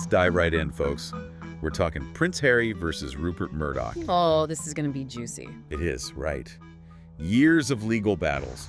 dive right in, folks. We're talking Prince Harry versus Rupert Murdoch. Oh, this is going to be juicy. It is, right. Years of legal battles,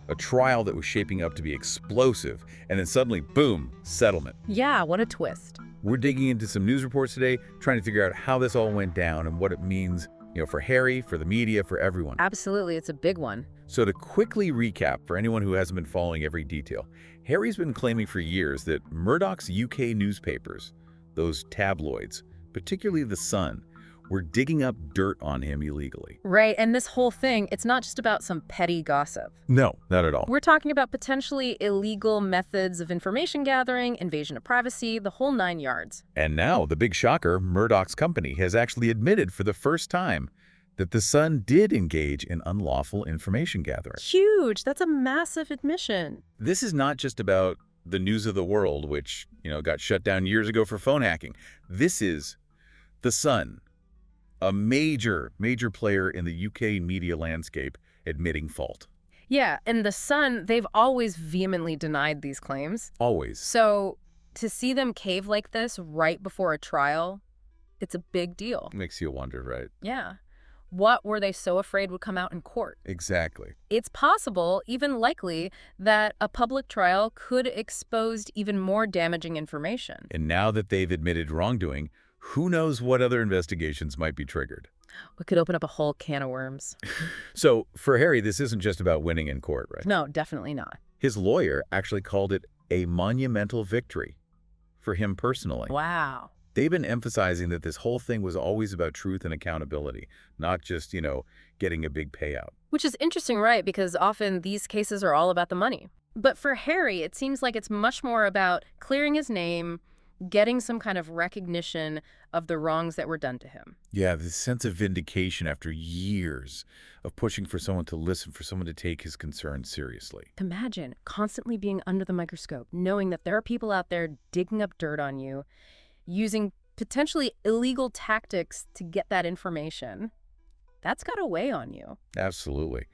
a trial that was shaping up to be explosive, and then suddenly, boom, settlement. Yeah, what a twist. We're digging into some news reports today, trying to figure out how this all went down and what it means, for Harry, for the media, for everyone. Absolutely, it's a big one. So to quickly recap, for anyone who hasn't been following every detail, Harry's been claiming for years that Murdoch's UK newspapers, those tabloids, particularly The Sun, were digging up dirt on him illegally. Right, and this whole thing, it's not just about some petty gossip. No, not at all. We're talking about potentially illegal methods of information gathering, invasion of privacy, the whole 9 yards. And now, the big shocker, Murdoch's company has actually admitted for the first time that The Sun did engage in unlawful information gathering. Huge! That's a massive admission. This is not just about the news of the world, which, got shut down years ago for phone hacking. This is The Sun, a major player in the UK media landscape, admitting fault. Yeah, and The Sun, they've always vehemently denied these claims. Always. So to see them cave like this right before a trial, it's a big deal. Makes you wonder, right? Yeah. What were they so afraid would come out in court? Exactly. It's possible, even likely, that a public trial could expose even more damaging information. And now that they've admitted wrongdoing, who knows what other investigations might be triggered? We could open up a whole can of worms. So for Harry, this isn't just about winning in court, right? No, definitely not. His lawyer actually called it a monumental victory for him personally. Wow. They've been emphasizing that this whole thing was always about truth and accountability, not just, getting a big payout. Which is interesting, right? Because often these cases are all about the money. But for Harry, it seems like it's much more about clearing his name, getting some kind of recognition of the wrongs that were done to him. Yeah, this sense of vindication after years of pushing for someone to listen, for someone to take his concerns seriously. Imagine constantly being under the microscope, knowing that there are people out there digging up dirt on you, using potentially illegal tactics to get that information. That's got to weigh on you. Absolutely.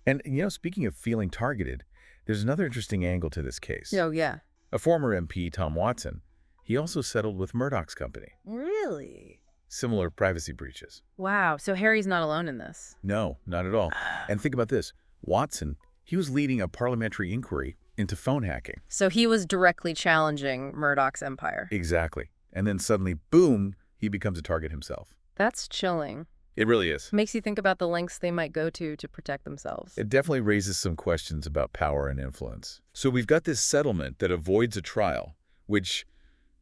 And, speaking of feeling targeted, there's another interesting angle to this case. Oh, yeah. A former MP, Tom Watson, he also settled with Murdoch's company. Really? Similar privacy breaches. Wow. So Harry's not alone in this. No, not at all. And think about this. Watson, he was leading a parliamentary inquiry into phone hacking. So he was directly challenging Murdoch's empire. Exactly. And then suddenly, boom, he becomes a target himself. That's chilling. It really is. Makes you think about the lengths they might go to protect themselves. It definitely raises some questions about power and influence. So we've got this settlement that avoids a trial, which,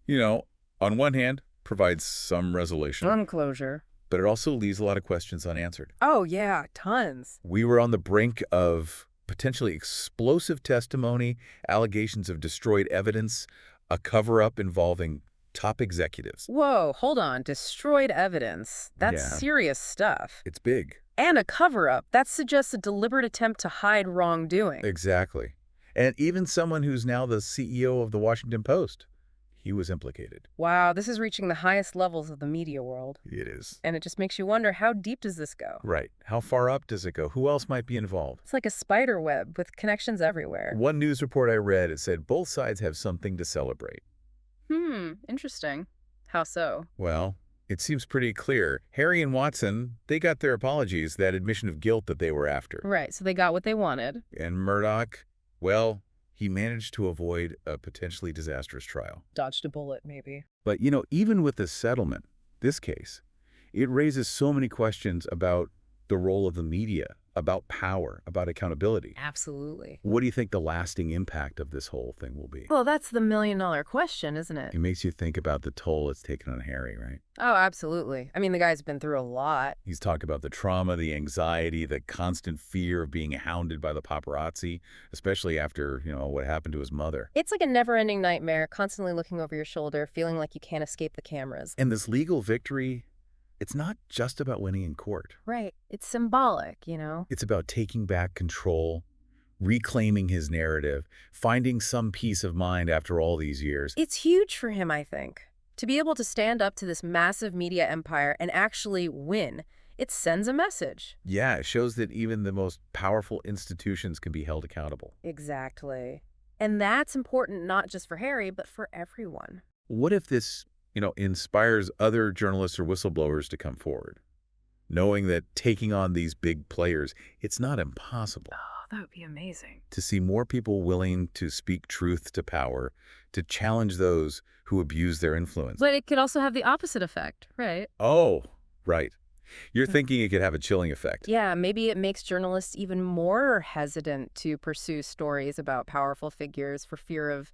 on one hand, provides some resolution. Some closure. But it also leaves a lot of questions unanswered. Oh, yeah, tons. We were on the brink of potentially explosive testimony, allegations of destroyed evidence, a cover-up involving top executives. Whoa, hold on. Destroyed evidence. That's serious stuff. It's big. And a cover-up. That suggests a deliberate attempt to hide wrongdoing. Exactly. And even someone who's now the CEO of the Washington Post, he was implicated. Wow, this is reaching the highest levels of the media world. It is. And it just makes you wonder, how deep does this go? Right. How far up does it go? Who else might be involved? It's like a spider web with connections everywhere. One news report I read, it said both sides have something to celebrate. Interesting. How so? Well, it seems pretty clear. Harry and Watson, they got their apologies, that admission of guilt that they were after. Right, so they got what they wanted. And Murdoch, well, he managed to avoid a potentially disastrous trial. Dodged a bullet, maybe. But, even with the settlement, this case, it raises so many questions about the role of the media, about power, about accountability. Absolutely. What do you think the lasting impact of this whole thing will be? Well, that's the million-dollar question, isn't it? It makes you think about the toll it's taken on Harry, right? Oh, absolutely. I mean, the guy's been through a lot. He's talked about the trauma, the anxiety, the constant fear of being hounded by the paparazzi, especially after, what happened to his mother. It's like a never-ending nightmare, constantly looking over your shoulder, feeling like you can't escape the cameras. And this legal victory, it's not just about winning in court. Right. It's symbolic, It's about taking back control, reclaiming his narrative, finding some peace of mind after all these years. It's huge for him, I think. To be able to stand up to this massive media empire and actually win, it sends a message. Yeah, it shows that even the most powerful institutions can be held accountable. Exactly. And that's important not just for Harry, but for everyone. What if this inspires other journalists or whistleblowers to come forward, knowing that taking on these big players, it's not impossible. Oh, that would be amazing. To see more people willing to speak truth to power, to challenge those who abuse their influence. But it could also have the opposite effect, right? Oh, right. You're thinking it could have a chilling effect. Yeah, maybe it makes journalists even more hesitant to pursue stories about powerful figures for fear of,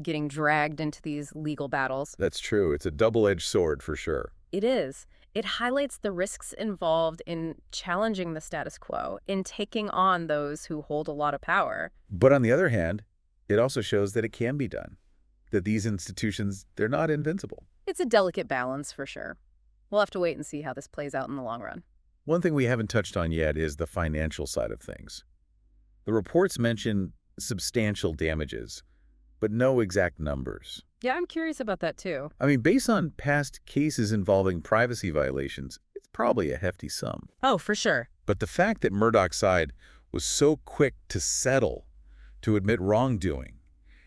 getting dragged into these legal battles. That's true. It's a double-edged sword for sure. It is. It highlights the risks involved in challenging the status quo, in taking on those who hold a lot of power. But on the other hand, it also shows that it can be done, that these institutions, they're not invincible. It's a delicate balance for sure. We'll have to wait and see how this plays out in the long run. One thing we haven't touched on yet is the financial side of things. The reports mention substantial damages, but no exact numbers. Yeah, I'm curious about that too. I mean, based on past cases involving privacy violations, it's probably a hefty sum. Oh, for sure. But the fact that Murdoch's side was so quick to settle, to admit wrongdoing,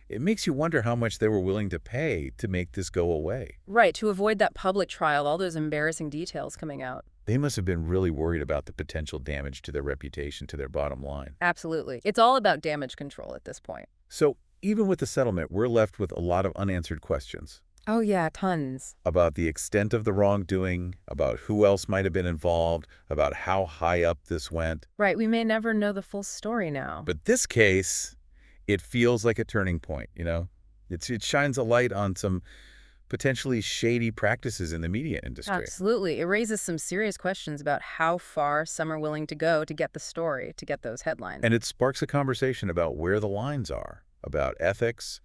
it makes you wonder how much they were willing to pay to make this go away. Right, to avoid that public trial, all those embarrassing details coming out. They must have been really worried about the potential damage to their reputation, to their bottom line. Absolutely. It's all about damage control at this point. So even with the settlement, we're left with a lot of unanswered questions. Oh yeah, tons. About the extent of the wrongdoing, about who else might have been involved, about how high up this went. Right, we may never know the full story now. But this case, it feels like a turning point, It shines a light on some potentially shady practices in the media industry. Absolutely. It raises some serious questions about how far some are willing to go to get the story, to get those headlines. And it sparks a conversation about where the lines are, about ethics,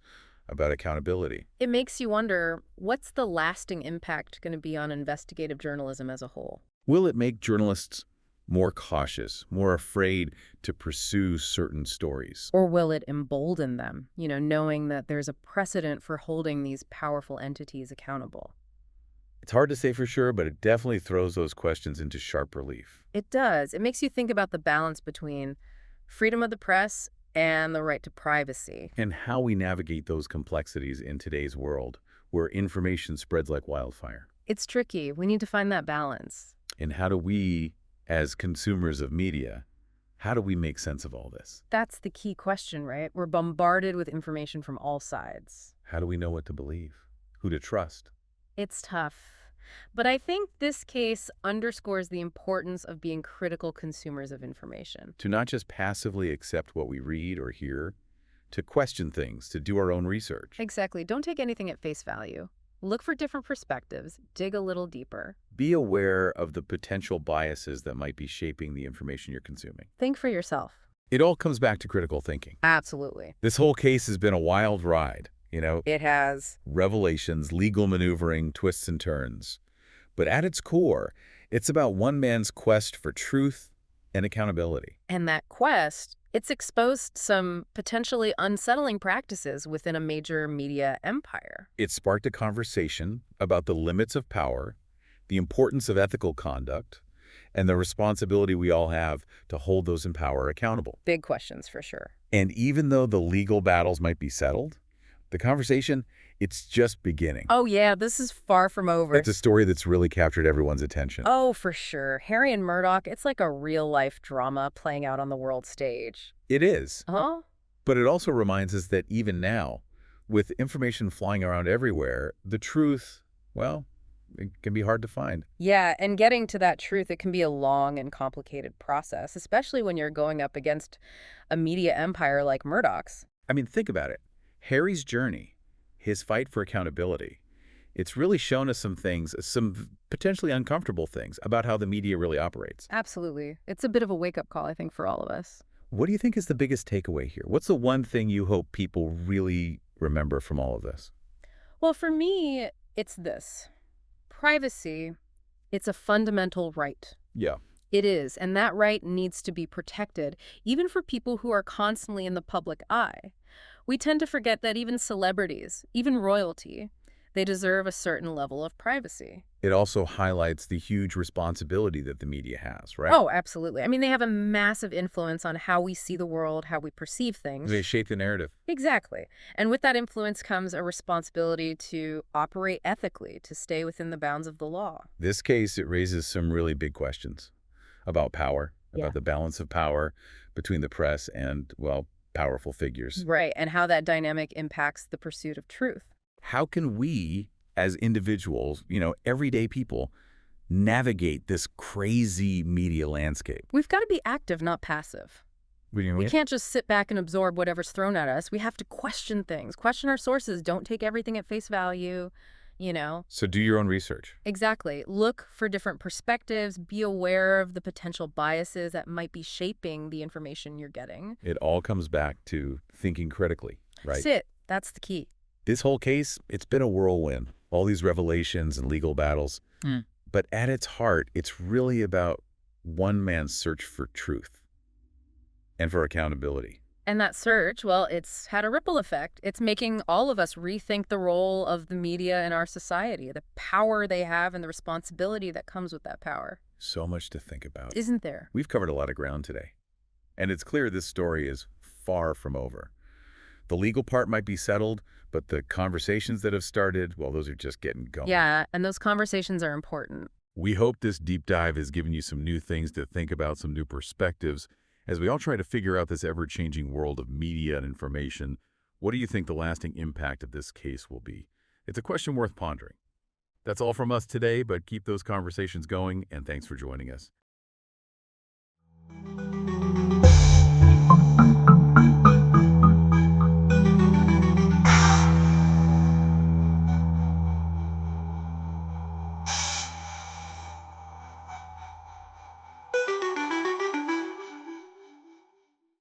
about accountability. It makes you wonder, what's the lasting impact going to be on investigative journalism as a whole? Will it make journalists more cautious, more afraid to pursue certain stories? Or will it embolden them, knowing that there's a precedent for holding these powerful entities accountable? It's hard to say for sure, but it definitely throws those questions into sharp relief. It does. It makes you think about the balance between freedom of the press and the right to privacy. And how we navigate those complexities in today's world, where information spreads like wildfire. It's tricky. We need to find that balance. And how do we, as consumers of media, how do we make sense of all this? That's the key question, right? We're bombarded with information from all sides. How do we know what to believe? Who to trust? It's tough. But I think this case underscores the importance of being critical consumers of information. To not just passively accept what we read or hear, to question things, to do our own research. Exactly. Don't take anything at face value. Look for different perspectives. Dig a little deeper. Be aware of the potential biases that might be shaping the information you're consuming. Think for yourself. It all comes back to critical thinking. Absolutely. This whole case has been a wild ride, It has. Revelations, legal maneuvering, twists and turns. But at its core, it's about one man's quest for truth and accountability. And that quest, it's exposed some potentially unsettling practices within a major media empire. It sparked a conversation about the limits of power, the importance of ethical conduct, and the responsibility we all have to hold those in power accountable. Big questions for sure. And even though the legal battles might be settled, the conversation, it's just beginning. Oh yeah, this is far from over. It's a story that's really captured everyone's attention. Oh, for sure. Harry and Murdoch, it's like a real-life drama playing out on the world stage. It is. Huh? But it also reminds us that even now, with information flying around everywhere, the truth, well, it can be hard to find. Yeah, and getting to that truth, it can be a long and complicated process, especially when you're going up against a media empire like Murdoch's. I mean, think about it. Harry's journey, his fight for accountability, it's really shown us some things, some potentially uncomfortable things about how the media really operates. Absolutely. It's a bit of a wake-up call, I think, for all of us. What do you think is the biggest takeaway here? What's the one thing you hope people really remember from all of this? Well, for me, it's this. Privacy, it's a fundamental right. Yeah. It is, and that right needs to be protected, even for people who are constantly in the public eye. We tend to forget that even celebrities, even royalty, They deserve a certain level of privacy. It also highlights the huge responsibility that the media has, right? Oh, absolutely. I mean, they have a massive influence on how we see the world, how we perceive things. They shape the narrative. Exactly. And with that influence comes a responsibility to operate ethically, to stay within the bounds of the law. This case, it raises some really big questions about power, Yeah. about the balance of power between the press and, well, powerful figures. Right, and how that dynamic impacts the pursuit of truth. How can we, as individuals, everyday people, navigate this crazy media landscape? We've got to be active, not passive. What do you We mean? can't just sit back and absorb whatever's thrown at us. We have to question things, question our sources. Don't take everything at face value, you know. So do your own research. Exactly. Look for different perspectives. Be aware of the potential biases that might be shaping the information you're getting. It all comes back to thinking critically, right? Sit. That's the key. This whole case, it's been a whirlwind. All these revelations and legal battles. But at its heart, it's really about one man's search for truth and for accountability. And that search, well, it's had a ripple effect. It's making all of us rethink the role of the media in our society, the power they have and the responsibility that comes with that power. So much to think about. Isn't there? We've covered a lot of ground today. And it's clear this story is far from over. The legal part might be settled, but the conversations that have started, well, those are just getting going. Yeah, and those conversations are important. We hope this deep dive has given you some new things to think about, some new perspectives. As we all try to figure out this ever-changing world of media and information, what do you think the lasting impact of this case will be? It's a question worth pondering. That's all from us today, but keep those conversations going, and thanks for joining us.